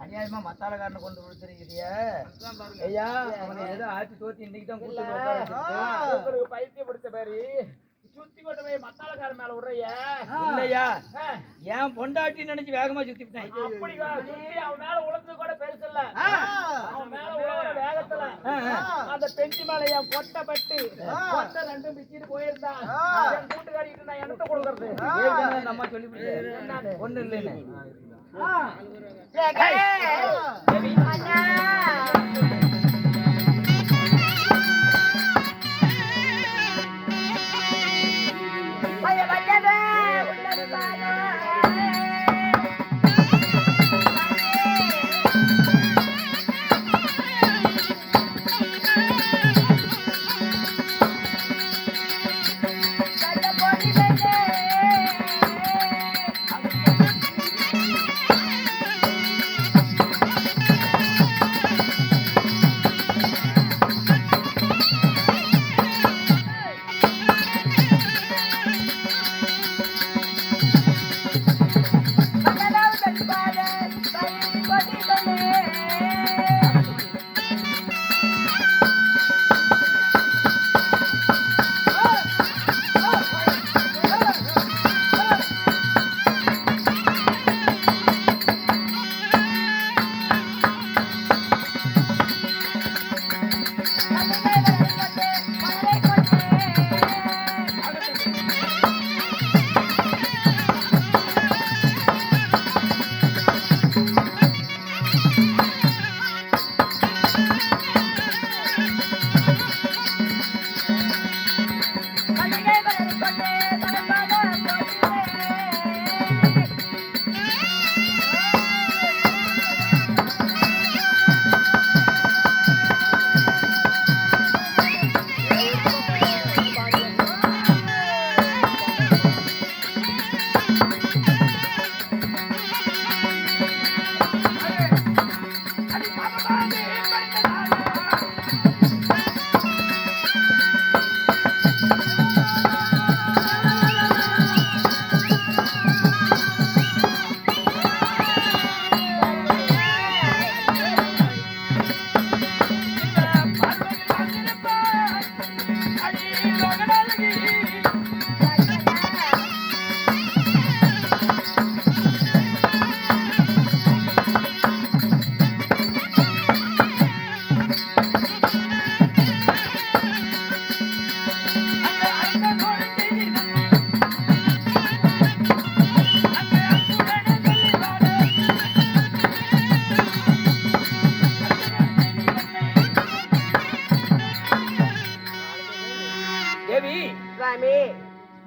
அநியாயமா மத்தாலக்காரனை கொண்டு கொடுத்துருக்கிறிய ஐயா அவனை ஏதோ ஆட்சி தோத்தி இன்னைக்கு தான் கூட்டு பைத்தியம் பிடிச்ச பேரு சுத்தி கொண்டு போய் மத்தாலக்காரன் மேல விடுறைய இல்லையா ஏன் பொண்டாட்டி நினைச்சு வேகமா சுத்திட்டேன் அப்படி சுத்தி அவன் மேல உழந்து கூட பெருசு இல்ல அவன் மேல உழவுற வேகத்துல அந்த பெஞ்சி மேல என் கொட்டை பட்டு கொட்டை ரெண்டும் பிச்சுட்டு போயிருந்தான் என் கூட்டுக்காரிட்டு நான் என்கிட்ட கொடுக்கறது நம்ம சொல்லி ஒண்ணு இல்லைன்னு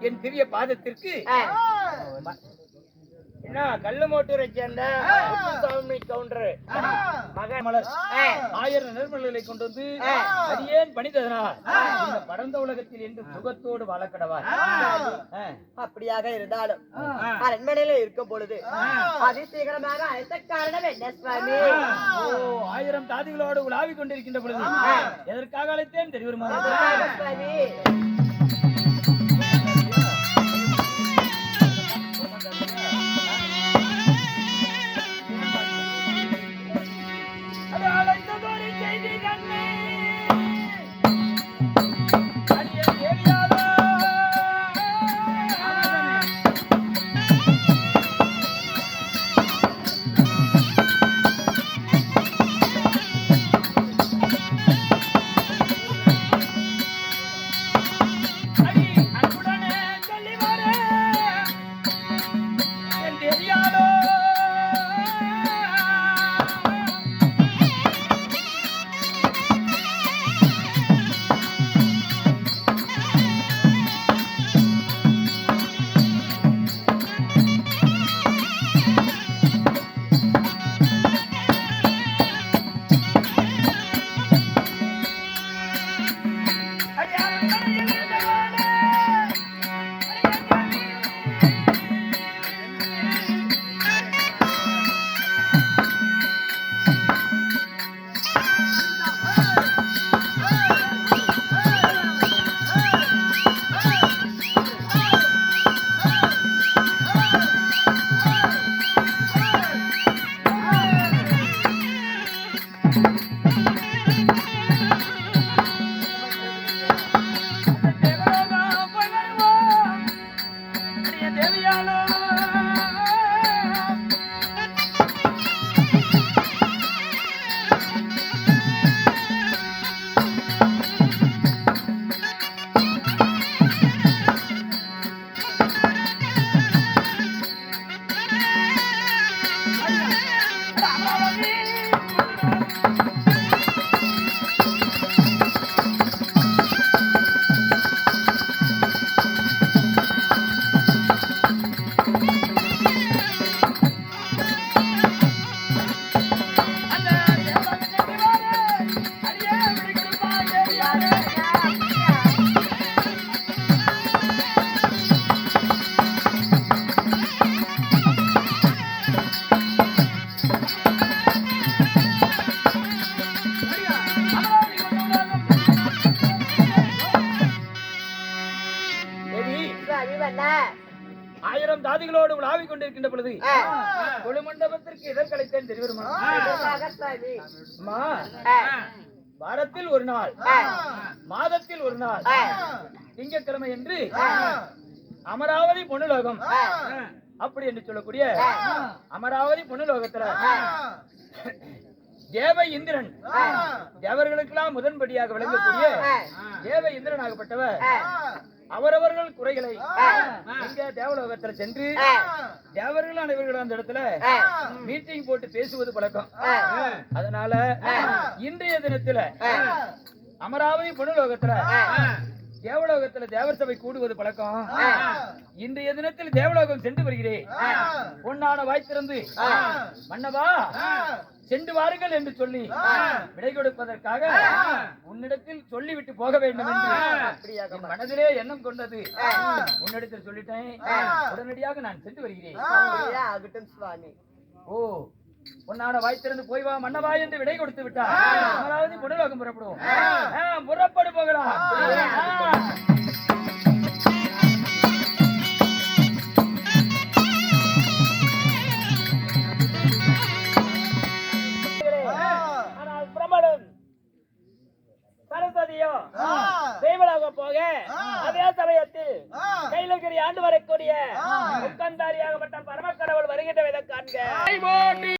என் திவ்ய பாதத்திற்கு கல்லுமோட்டூரை சேர்ந்த கவுண்டர் மகமலர் 1000 நிர்மல்களை கொண்டு வந்து அடியேன் பணித்ததனால் இந்த பரந்த உலகத்தில் என்று சுகத்தோடு வாழக்கடவார். அப்படியாக இருந்தாலும் அரண்மனையில இருக்கும் பொழுது அதிசீக்கிரமாக அழைத்த காரணம் என்ன சுவாமி? 1000 தாதிகளோடு உலாவிக் கொண்டிருக்கின்ற பொழுது எதற்காக அழைத்தேன் தெரியுமா சுவாமி? சுவாமி வண்ண 1000 தாதிகளோடு உலாவிக் கொண்டிருக்கின்ற பொழுது கொழு மண்டபத்திற்கு எதற்கழைத்தேன் தெரியுமா? சுவாமி அம்மா, வாரத்தில் ஒரு நாள், மாதத்தில் ஒரு நாள், திங்கட்கிழமை என்று அமராவதி பொன்னுலோகம் அப்படி என்று சொல்லக்கூடிய அமராவதி பொன்னுலோகத்துல தேவ இந்திரன், தேவர்களுக்கெல்லாம் முதன்படியாக விளங்கக்கூடிய தேவ இந்திரன் ஆகப்பட்டவர் அவரவர்கள் குறைகளை இங்க தேவலோகத்துல சென்று தேவர்கள் அனைவர்கள் அந்த இடத்துல மீட்டிங் போட்டு பேசுவது பழக்கம். அதனால இன்றைய தினத்துல அமராவதி பொன்னுலோகத்துல தேவலோகத்துல தேவர் சபை கூடுவது பழக்கம். இன்றைய தினத்தில் தேவலோகம் சென்று வருகிறேன். பொன்னான வாய் திறந்து மன்னவா சென்று வாருங்கள் என்று சொல்லி விடை கொடுப்பதற்காக உன்னிடத்தில் சொல்லிவிட்டு போக வேண்டும் என்று என் மனதிலே எண்ணம் கொண்டது. உன்னிடத்தில் சொல்லிட்டேன், உடனடியாக நான் சென்று வருகிறேன். ஆகட்டும் சுவாமி. ஓ, பொன்னான வாய் திறந்து போய் வா மன்னவா என்று விடை கொடுத்து விட்டார். அமராவதி பொன்னுலோகம் புறப்படுவோம். புறப்படு போகலாம். சரஸ்வதியோ தேவலோக போக அதே சமயத்தில் கைலகிரி ஆண்டு வரக்கூடிய முக்கந்தாரியாகப்பட்ட பரமக்கடவுள் வருகின்ற விதம் காண்க.